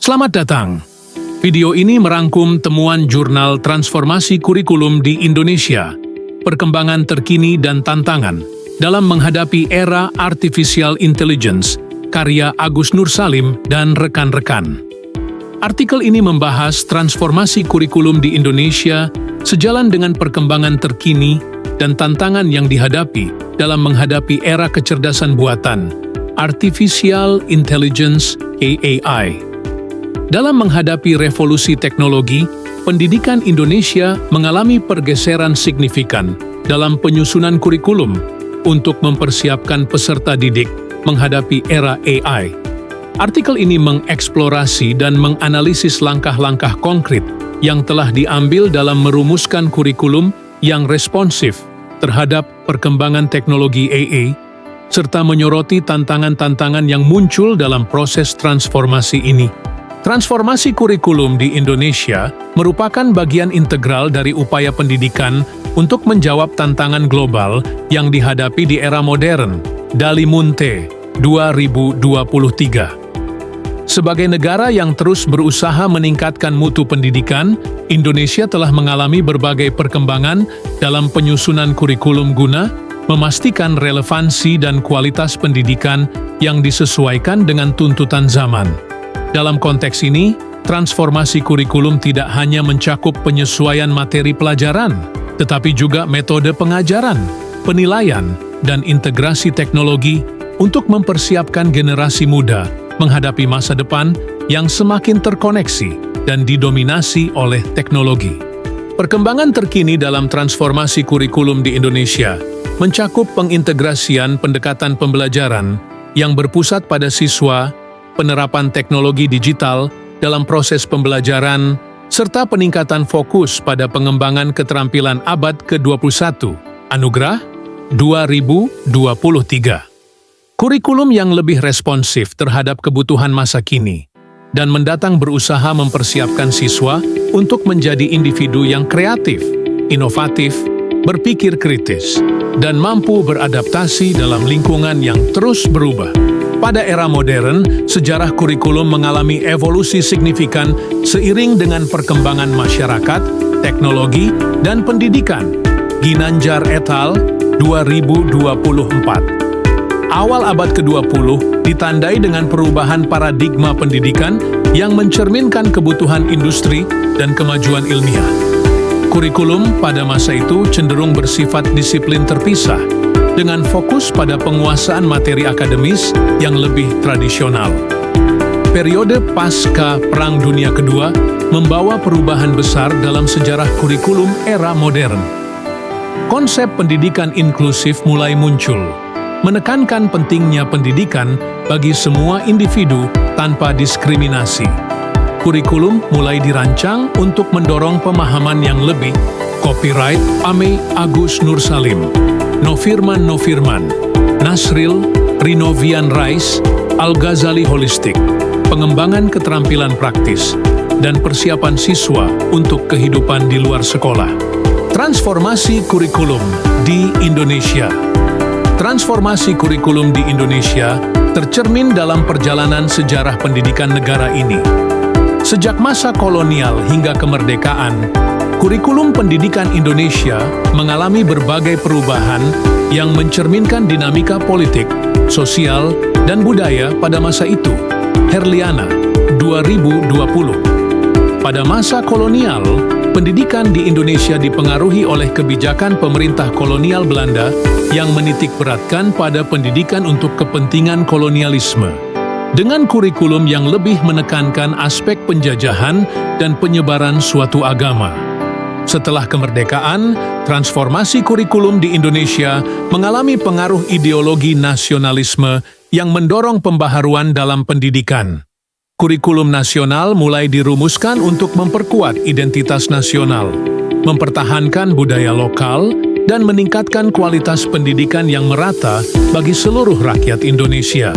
Selamat datang. Video ini merangkum temuan jurnal Transformasi Kurikulum di Indonesia, perkembangan terkini dan tantangan dalam menghadapi era Artificial Intelligence, karya Agus Nursalim dan rekan-rekan. Artikel ini membahas transformasi kurikulum di Indonesia sejalan dengan perkembangan terkini dan tantangan yang dihadapi dalam menghadapi era kecerdasan buatan, Artificial Intelligence (AI). Dalam menghadapi revolusi teknologi, pendidikan Indonesia mengalami pergeseran signifikan dalam penyusunan kurikulum untuk mempersiapkan peserta didik menghadapi era AI. Artikel ini mengeksplorasi dan menganalisis langkah-langkah konkret yang telah diambil dalam merumuskan kurikulum yang responsif terhadap perkembangan teknologi AI, serta menyoroti tantangan-tantangan yang muncul dalam proses transformasi ini. Transformasi kurikulum di Indonesia merupakan bagian integral dari upaya pendidikan untuk menjawab tantangan global yang dihadapi di era modern, Dalimunte 2023. Sebagai negara yang terus berusaha meningkatkan mutu pendidikan, Indonesia telah mengalami berbagai perkembangan dalam penyusunan kurikulum guna memastikan relevansi dan kualitas pendidikan yang disesuaikan dengan tuntutan zaman. Dalam konteks ini, transformasi kurikulum tidak hanya mencakup penyesuaian materi pelajaran, tetapi juga metode pengajaran, penilaian, dan integrasi teknologi untuk mempersiapkan generasi muda menghadapi masa depan yang semakin terkoneksi dan didominasi oleh teknologi. Perkembangan terkini dalam transformasi kurikulum di Indonesia mencakup pengintegrasian pendekatan pembelajaran yang berpusat pada siswa, penerapan teknologi digital dalam proses pembelajaran, serta peningkatan fokus pada pengembangan keterampilan abad ke-21, Anugerah 2023. Kurikulum yang lebih responsif terhadap kebutuhan masa kini dan mendatang berusaha mempersiapkan siswa untuk menjadi individu yang kreatif, inovatif, berpikir kritis, dan mampu beradaptasi dalam lingkungan yang terus berubah. Pada era modern, sejarah kurikulum mengalami evolusi signifikan seiring dengan perkembangan masyarakat, teknologi, dan pendidikan. Ginanjar et al. 2024. Awal abad ke-20 ditandai dengan perubahan paradigma pendidikan yang mencerminkan kebutuhan industri dan kemajuan ilmiah. Kurikulum pada masa itu cenderung bersifat disiplin terpisah, dengan fokus pada penguasaan materi akademis yang lebih tradisional. Periode pasca Perang Dunia Kedua membawa perubahan besar dalam sejarah kurikulum era modern. Konsep pendidikan inklusif mulai muncul, menekankan pentingnya pendidikan bagi semua individu tanpa diskriminasi. Kurikulum mulai dirancang untuk mendorong pemahaman yang lebih. Copyright Ame Agus Nursalim, Nofirman, Nasril, Rinovian Rais, Al-Ghazali Holistik, pengembangan keterampilan praktis, dan persiapan siswa untuk kehidupan di luar sekolah. Transformasi kurikulum di Indonesia. Transformasi kurikulum di Indonesia tercermin dalam perjalanan sejarah pendidikan negara ini. Sejak masa kolonial hingga kemerdekaan, kurikulum pendidikan Indonesia mengalami berbagai perubahan yang mencerminkan dinamika politik, sosial, dan budaya pada masa itu. Herliana, 2020. Pada masa kolonial, pendidikan di Indonesia dipengaruhi oleh kebijakan pemerintah kolonial Belanda yang menitikberatkan pada pendidikan untuk kepentingan kolonialisme. Dengan kurikulum yang lebih menekankan aspek penjajahan dan penyebaran suatu agama. Setelah kemerdekaan, transformasi kurikulum di Indonesia mengalami pengaruh ideologi nasionalisme yang mendorong pembaharuan dalam pendidikan. Kurikulum nasional mulai dirumuskan untuk memperkuat identitas nasional, mempertahankan budaya lokal, dan meningkatkan kualitas pendidikan yang merata bagi seluruh rakyat Indonesia.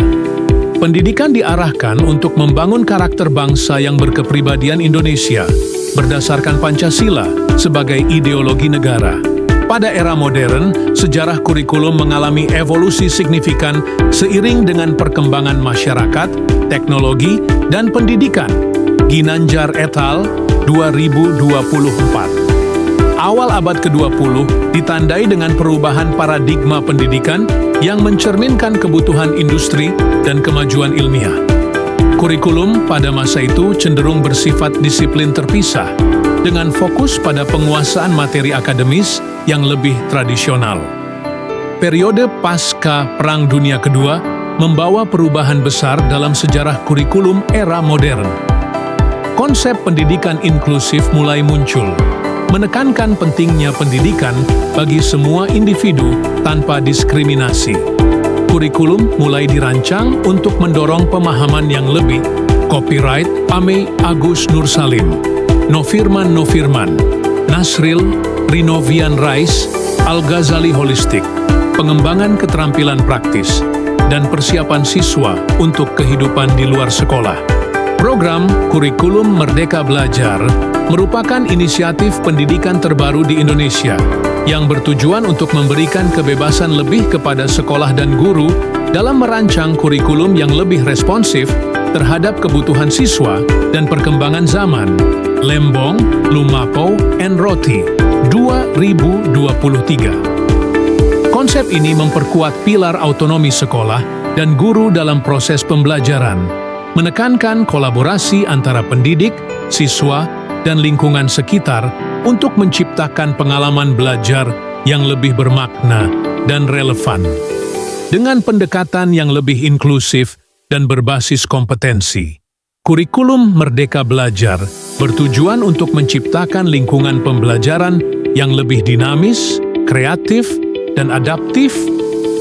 Pendidikan diarahkan untuk membangun karakter bangsa yang berkepribadian Indonesia, berdasarkan Pancasila sebagai ideologi negara. Pada era modern, sejarah kurikulum mengalami evolusi signifikan seiring dengan perkembangan masyarakat, teknologi, dan pendidikan Ginanjar et al. 2024. Awal abad ke-20 ditandai dengan perubahan paradigma pendidikan yang mencerminkan kebutuhan industri dan kemajuan ilmiah. Kurikulum pada masa itu cenderung bersifat disiplin terpisah, dengan fokus pada penguasaan materi akademis yang lebih tradisional. Periode pasca Perang Dunia Kedua membawa perubahan besar dalam sejarah kurikulum era modern. Konsep pendidikan inklusif mulai muncul, menekankan pentingnya pendidikan bagi semua individu tanpa diskriminasi. Kurikulum mulai dirancang untuk mendorong pemahaman yang lebih. Copyright Ame Agus Nursalim, Nofirman, Nasril, Rinovian Rais, Al-Ghazali Holistik, pengembangan keterampilan praktis, dan persiapan siswa untuk kehidupan di luar sekolah. Program Kurikulum Merdeka Belajar merupakan inisiatif pendidikan terbaru di Indonesia yang bertujuan untuk memberikan kebebasan lebih kepada sekolah dan guru dalam merancang kurikulum yang lebih responsif terhadap kebutuhan siswa dan perkembangan zaman. Lembong, Lumapo, and Roti, 2023. Konsep ini memperkuat pilar autonomi sekolah dan guru dalam proses pembelajaran, menekankan kolaborasi antara pendidik, siswa, dan lingkungan sekitar untuk menciptakan pengalaman belajar yang lebih bermakna dan relevan. Dengan pendekatan yang lebih inklusif dan berbasis kompetensi, Kurikulum Merdeka Belajar bertujuan untuk menciptakan lingkungan pembelajaran yang lebih dinamis, kreatif, dan adaptif.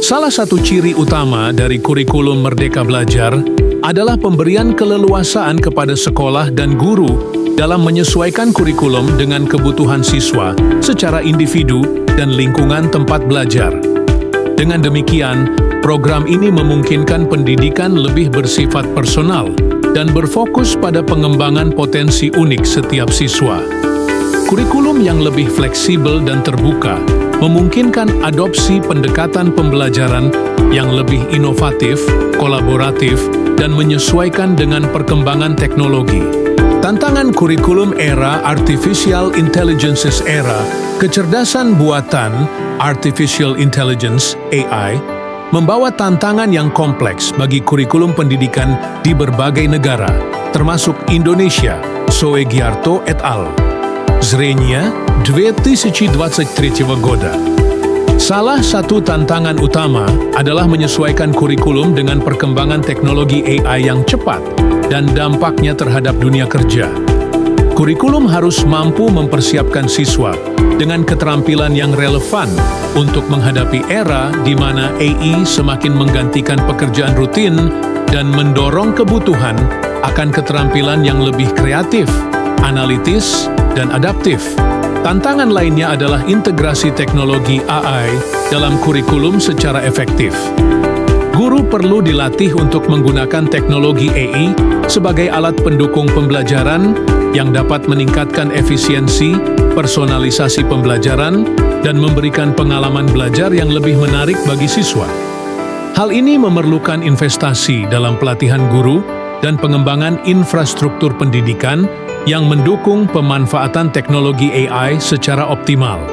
Salah satu ciri utama dari Kurikulum Merdeka Belajar adalah pemberian keleluasaan kepada sekolah dan guru dalam menyesuaikan kurikulum dengan kebutuhan siswa secara individu dan lingkungan tempat belajar. Dengan demikian, program ini memungkinkan pendidikan lebih bersifat personal dan berfokus pada pengembangan potensi unik setiap siswa. Kurikulum yang lebih fleksibel dan terbuka memungkinkan adopsi pendekatan pembelajaran yang lebih inovatif, kolaboratif, dan menyesuaikan dengan perkembangan teknologi. Tantangan kurikulum era Artificial Intelligence era, kecerdasan buatan Artificial Intelligence (AI), membawa tantangan yang kompleks bagi kurikulum pendidikan di berbagai negara, termasuk Indonesia. Soegiarto et al. Zrenia 2023 года. Salah satu tantangan utama adalah menyesuaikan kurikulum dengan perkembangan teknologi AI yang cepat dan dampaknya terhadap dunia kerja. Kurikulum harus mampu mempersiapkan siswa dengan keterampilan yang relevan untuk menghadapi era di mana AI semakin menggantikan pekerjaan rutin dan mendorong kebutuhan akan keterampilan yang lebih kreatif, analitis, dan adaptif. Tantangan lainnya adalah integrasi teknologi AI dalam kurikulum secara efektif. Guru perlu dilatih untuk menggunakan teknologi AI sebagai alat pendukung pembelajaran yang dapat meningkatkan efisiensi, personalisasi pembelajaran, dan memberikan pengalaman belajar yang lebih menarik bagi siswa. Hal ini memerlukan investasi dalam pelatihan guru dan pengembangan infrastruktur pendidikan yang mendukung pemanfaatan teknologi AI secara optimal.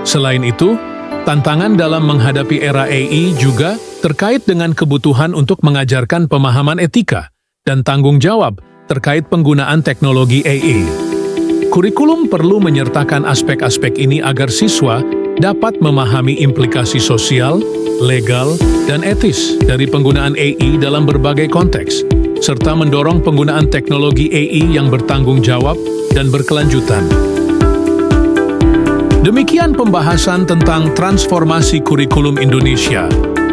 Selain itu, tantangan dalam menghadapi era AI juga terkait dengan kebutuhan untuk mengajarkan pemahaman etika dan tanggung jawab terkait penggunaan teknologi AI. Kurikulum perlu menyertakan aspek-aspek ini agar siswa dapat memahami implikasi sosial, legal, dan etis dari penggunaan AI dalam berbagai konteks, serta mendorong penggunaan teknologi AI yang bertanggung jawab dan berkelanjutan. Demikian pembahasan tentang transformasi kurikulum Indonesia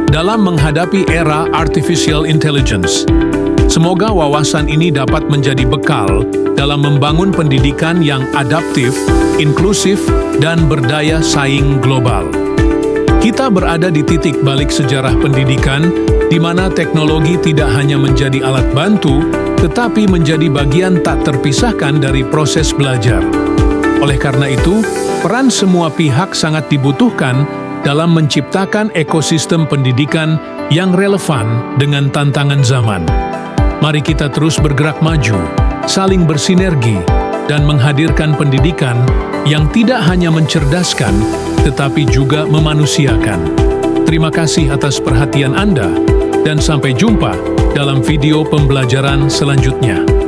dalam menghadapi era Artificial Intelligence. Semoga wawasan ini dapat menjadi bekal dalam membangun pendidikan yang adaptif, inklusif, dan berdaya saing global. Kita berada di titik balik sejarah pendidikan, di mana teknologi tidak hanya menjadi alat bantu, tetapi menjadi bagian tak terpisahkan dari proses belajar. Oleh karena itu, peran semua pihak sangat dibutuhkan dalam menciptakan ekosistem pendidikan yang relevan dengan tantangan zaman. Mari kita terus bergerak maju, saling bersinergi, dan menghadirkan pendidikan yang tidak hanya mencerdaskan, tetapi juga memanusiakan. Terima kasih atas perhatian Anda, dan sampai jumpa dalam video pembelajaran selanjutnya.